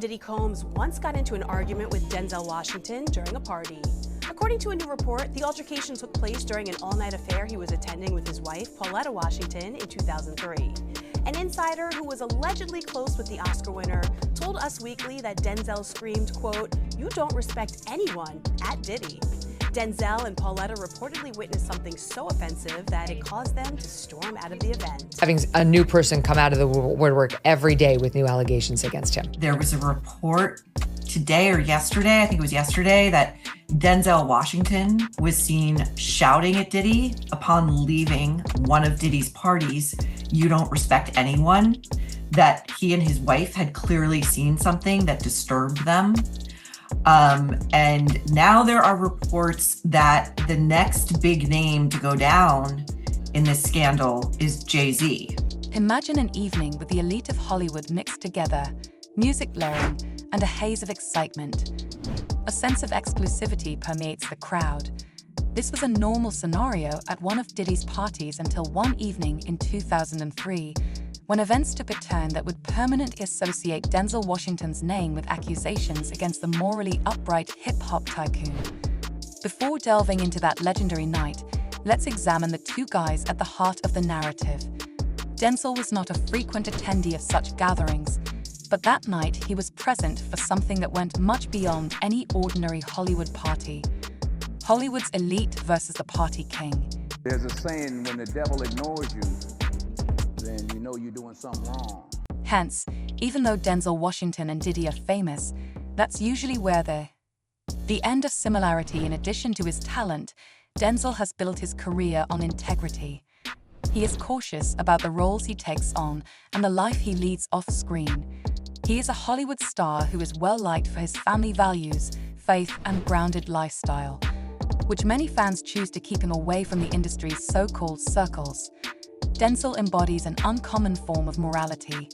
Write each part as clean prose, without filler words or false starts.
Diddy Combs once got into an argument with Denzel Washington during a party. According to a new report, the altercation took place during an all-night affair he was attending with his wife, Pauletta Washington, in 2003. An insider who was allegedly close with the Oscar winner told Us Weekly that Denzel screamed, quote, "You don't respect anyone," at Diddy. Denzel and Pauletta reportedly witnessed something so offensive that it caused them to storm out of the event. Having a new person come out of the woodwork every day with new allegations against him. There was a report today or yesterday, I think it was yesterday, that Denzel Washington was seen shouting at Diddy upon leaving one of Diddy's parties, "You don't respect anyone," that he and his wife had clearly seen something that disturbed them. And now there are reports that the next big name to go down in this scandal is Jay-Z. Imagine an evening with the elite of Hollywood mixed together, music blaring, and a haze of excitement. A sense of exclusivity permeates the crowd. This was a normal scenario at one of Diddy's parties until one evening in 2003, when events took a turn that would permanently associate Denzel Washington's name with accusations against the morally upright hip-hop tycoon. Before delving into that legendary night, let's examine the two guys at the heart of the narrative. Denzel was not a frequent attendee of such gatherings, but that night he was present for something that went much beyond any ordinary Hollywood party. Hollywood's elite versus the party king. There's a saying, when the devil ignores you, then you know you're doing something wrong. Hence, even though Denzel Washington and Diddy are famous, that's usually where the end of similarity. In addition to his talent, Denzel has built his career on integrity. He is cautious about the roles he takes on and the life he leads off-screen. He is a Hollywood star who is well-liked for his family values, faith, and grounded lifestyle, which many fans choose to keep him away from the industry's so-called circles. Denzel embodies an uncommon form of morality.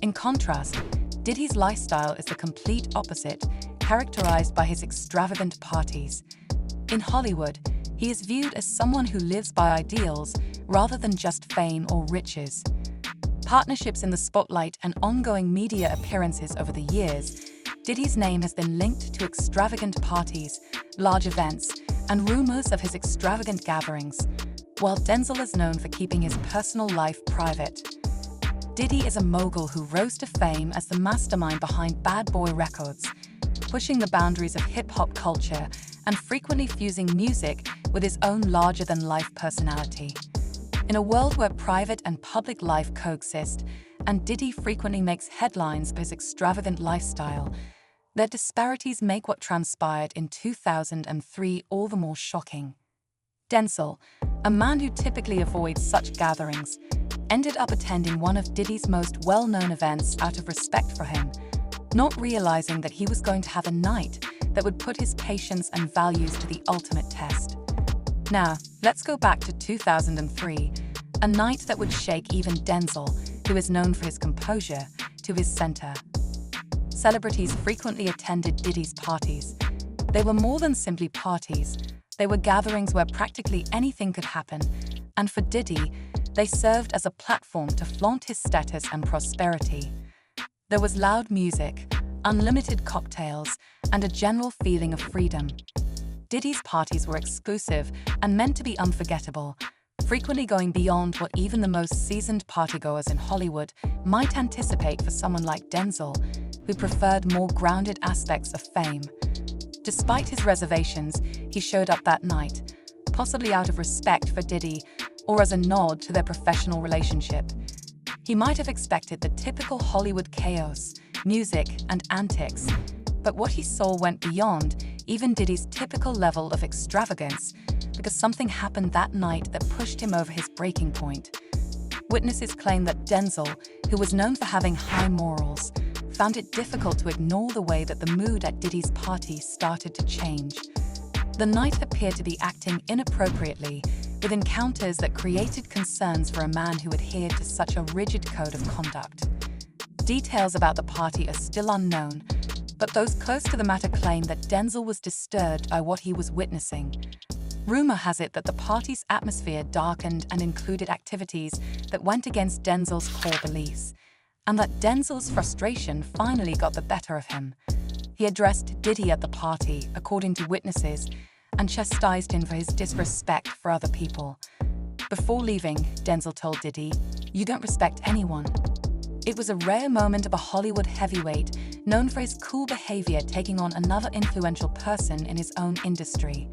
In contrast, Diddy's lifestyle is the complete opposite, characterized by his extravagant parties. In Hollywood, he is viewed as someone who lives by ideals rather than just fame or riches. Partnerships in the spotlight and ongoing media appearances over the years, Diddy's name has been linked to extravagant parties, large events, and rumors of his extravagant gatherings, while Denzel is known for keeping his personal life private. Diddy is a mogul who rose to fame as the mastermind behind Bad Boy Records, pushing the boundaries of hip-hop culture and frequently fusing music with his own larger-than-life personality. In a world where private and public life coexist, and Diddy frequently makes headlines for his extravagant lifestyle, their disparities make what transpired in 2003 all the more shocking. Denzel, a man who typically avoids such gatherings, ended up attending one of Diddy's most well-known events out of respect for him, not realizing that he was going to have a night that would put his patience and values to the ultimate test. Now, let's go back to 2003, a night that would shake even Denzel, who is known for his composure, to his center. Celebrities frequently attended Diddy's parties. They were more than simply parties. They were gatherings where practically anything could happen, and for Diddy, they served as a platform to flaunt his status and prosperity. There was loud music, unlimited cocktails, and a general feeling of freedom. Diddy's parties were exclusive and meant to be unforgettable, frequently going beyond what even the most seasoned partygoers in Hollywood might anticipate for someone like Denzel, who preferred more grounded aspects of fame. Despite his reservations, he showed up that night, possibly out of respect for Diddy or as a nod to their professional relationship. He might have expected the typical Hollywood chaos, music, and antics, but what he saw went beyond even Diddy's typical level of extravagance, because something happened that night that pushed him over his breaking point. Witnesses claim that Denzel, who was known for having high morals, found it difficult to ignore the way that the mood at Diddy's party started to change. The night appeared to be acting inappropriately, with encounters that created concerns for a man who adhered to such a rigid code of conduct. Details about the party are still unknown, but those close to the matter claim that Denzel was disturbed by what he was witnessing. Rumor has it that the party's atmosphere darkened and included activities that went against Denzel's core beliefs, and that Denzel's frustration finally got the better of him. He addressed Diddy at the party, according to witnesses, and chastised him for his disrespect for other people. Before leaving, Denzel told Diddy, "You don't respect anyone." It was a rare moment of a Hollywood heavyweight known for his cool behavior taking on another influential person in his own industry.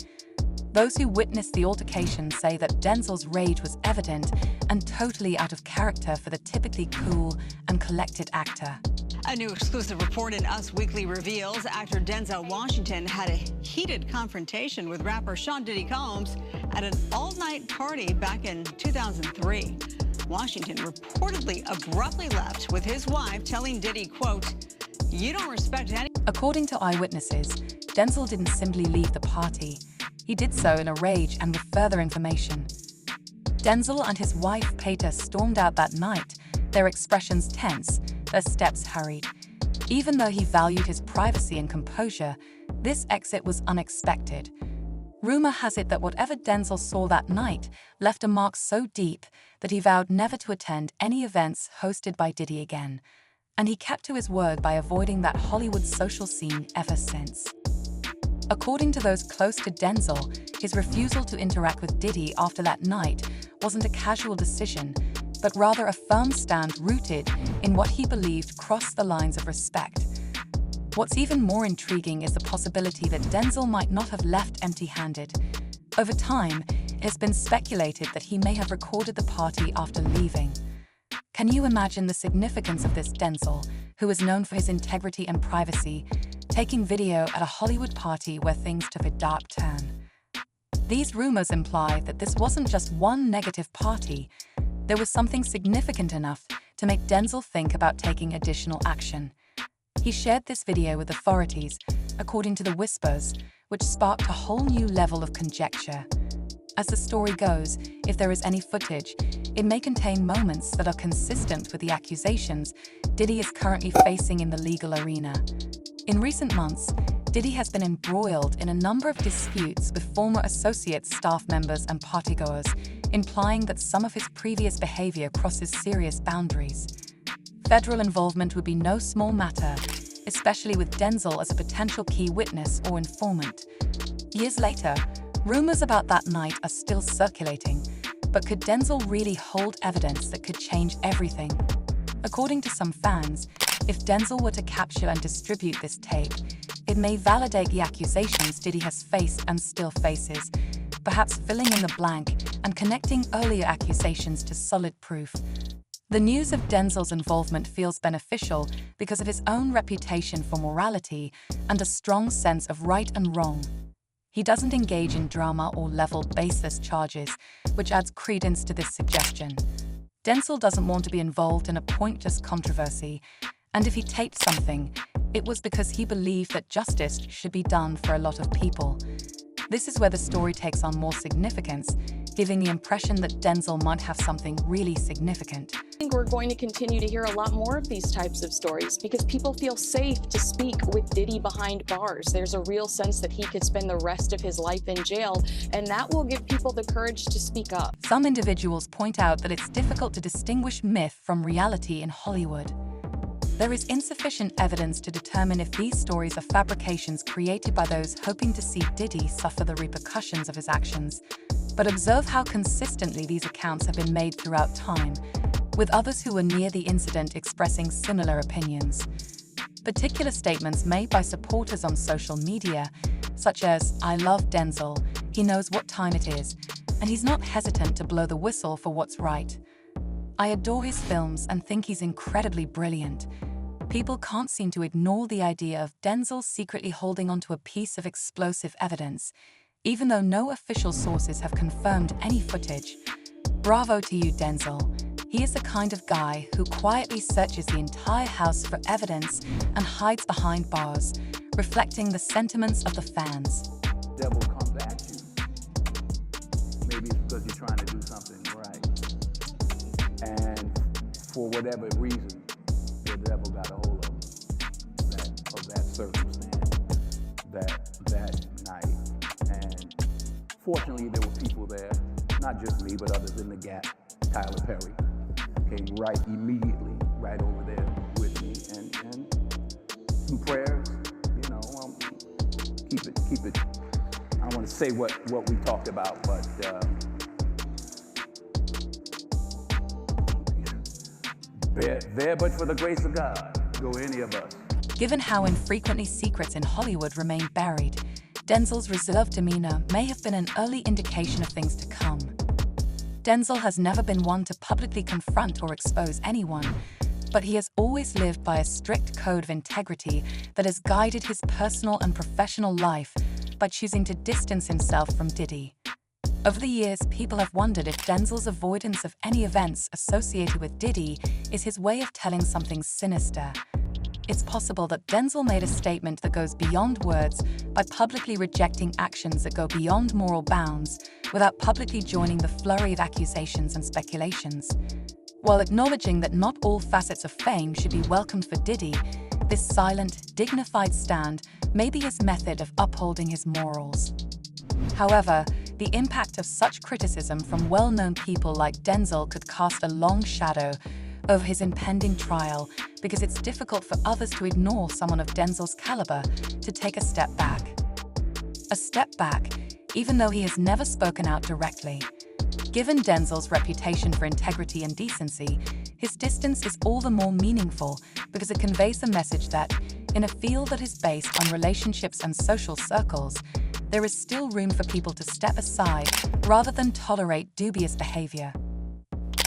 Those who witnessed the altercation say that Denzel's rage was evident and totally out of character for the typically cool and collected actor. A new exclusive report in Us Weekly reveals actor Denzel Washington had a heated confrontation with rapper Sean Diddy Combs at an all-night party back in 2003. Washington reportedly abruptly left with his wife, telling Diddy, quote, "You don't respect any..." According to eyewitnesses, Denzel didn't simply leave the party. He did so in a rage and with further information. Denzel and his wife Pater stormed out that night, their expressions tense, their steps hurried. Even though he valued his privacy and composure, this exit was unexpected. Rumor has it that whatever Denzel saw that night left a mark so deep that he vowed never to attend any events hosted by Diddy again, and he kept to his word by avoiding that Hollywood social scene ever since. According to those close to Denzel, his refusal to interact with Diddy after that night wasn't a casual decision, but rather a firm stand rooted in what he believed crossed the lines of respect. What's even more intriguing is the possibility that Denzel might not have left empty-handed. Over time, it has been speculated that he may have recorded the party after leaving. Can you imagine the significance of this Denzel, who is known for his integrity and privacy, taking video at a Hollywood party where things took a dark turn? These rumors imply that this wasn't just one negative party. There was something significant enough to make Denzel think about taking additional action. He shared this video with authorities, according to the whispers, which sparked a whole new level of conjecture. As the story goes, if there is any footage, it may contain moments that are consistent with the accusations Diddy is currently facing in the legal arena. In recent months, Diddy has been embroiled in a number of disputes with former associates, staff members, and partygoers, implying that some of his previous behavior crosses serious boundaries. Federal involvement would be no small matter, especially with Denzel as a potential key witness or informant. Years later, rumors about that night are still circulating, but could Denzel really hold evidence that could change everything? According to some fans, if Denzel were to capture and distribute this tape, it may validate the accusations Diddy has faced and still faces, perhaps filling in the blank and connecting earlier accusations to solid proof. The news of Denzel's involvement feels beneficial because of his own reputation for morality and a strong sense of right and wrong. He doesn't engage in drama or level baseless charges, which adds credence to this suggestion. Denzel doesn't want to be involved in a pointless controversy, and if he taped something, it was because he believed that justice should be done for a lot of people. This is where the story takes on more significance, giving the impression that Denzel might have something really significant. I think we're going to continue to hear a lot more of these types of stories because people feel safe to speak with Diddy behind bars. There's a real sense that he could spend the rest of his life in jail, and that will give people the courage to speak up. Some individuals point out that it's difficult to distinguish myth from reality in Hollywood. There is insufficient evidence to determine if these stories are fabrications created by those hoping to see Diddy suffer the repercussions of his actions. But observe how consistently these accounts have been made throughout time, with others who were near the incident expressing similar opinions. Particular statements made by supporters on social media, such as, "I love Denzel, he knows what time it is, and he's not hesitant to blow the whistle for what's right. I adore his films and think he's incredibly brilliant." People can't seem to ignore the idea of Denzel secretly holding onto a piece of explosive evidence, even though no official sources have confirmed any footage. Bravo to you, Denzel. He is the kind of guy who quietly searches the entire house for evidence and hides behind bars, reflecting the sentiments of the fans. The devil comes at you. Maybe it's because you're trying to do something right. And for whatever reason, the devil got a hold of that circumstance, that night. And fortunately, there were people there, not just me, but others in the Gap. Tyler Perry came right immediately, right over there prayers, you know, keep it. I don't want to say what we talked about, but there, but for the grace of God, go any of us. Given how infrequently secrets in Hollywood remain buried, Denzel's reserved demeanor may have been an early indication of things to come. Denzel has never been one to publicly confront or expose anyone, but he has always lived by a strict code of integrity that has guided his personal and professional life by choosing to distance himself from Diddy. Over the years, people have wondered if Denzel's avoidance of any events associated with Diddy is his way of telling something sinister. It's possible that Denzel made a statement that goes beyond words by publicly rejecting actions that go beyond moral bounds without publicly joining the flurry of accusations and speculations. While acknowledging that not all facets of fame should be welcomed for Diddy, this silent, dignified stand may be his method of upholding his morals. However, the impact of such criticism from well-known people like Denzel could cast a long shadow over his impending trial because it's difficult for others to ignore someone of Denzel's caliber to take a step back. A step back, even though he has never spoken out directly. Given Denzel's reputation for integrity and decency, his distance is all the more meaningful because it conveys a message that, in a field that is based on relationships and social circles, there is still room for people to step aside rather than tolerate dubious behavior.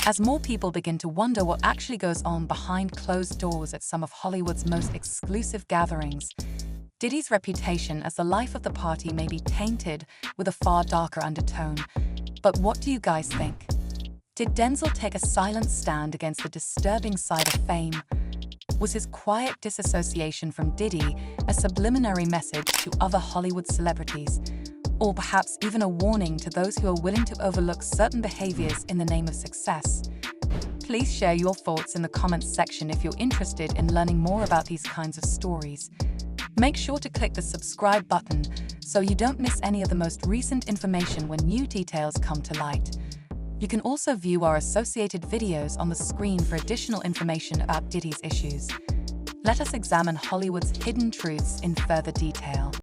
As more people begin to wonder what actually goes on behind closed doors at some of Hollywood's most exclusive gatherings, Diddy's reputation as the life of the party may be tainted with a far darker undertone. But what do you guys think? Did Denzel take a silent stand against the disturbing side of fame? Was his quiet disassociation from Diddy a subliminary message to other Hollywood celebrities? Or perhaps even a warning to those who are willing to overlook certain behaviors in the name of success? Please share your thoughts in the comments section if you're interested in learning more about these kinds of stories. Make sure to click the subscribe button so you don't miss any of the most recent information when new details come to light. You can also view our associated videos on the screen for additional information about Diddy's issues. Let us examine Hollywood's hidden truths in further detail.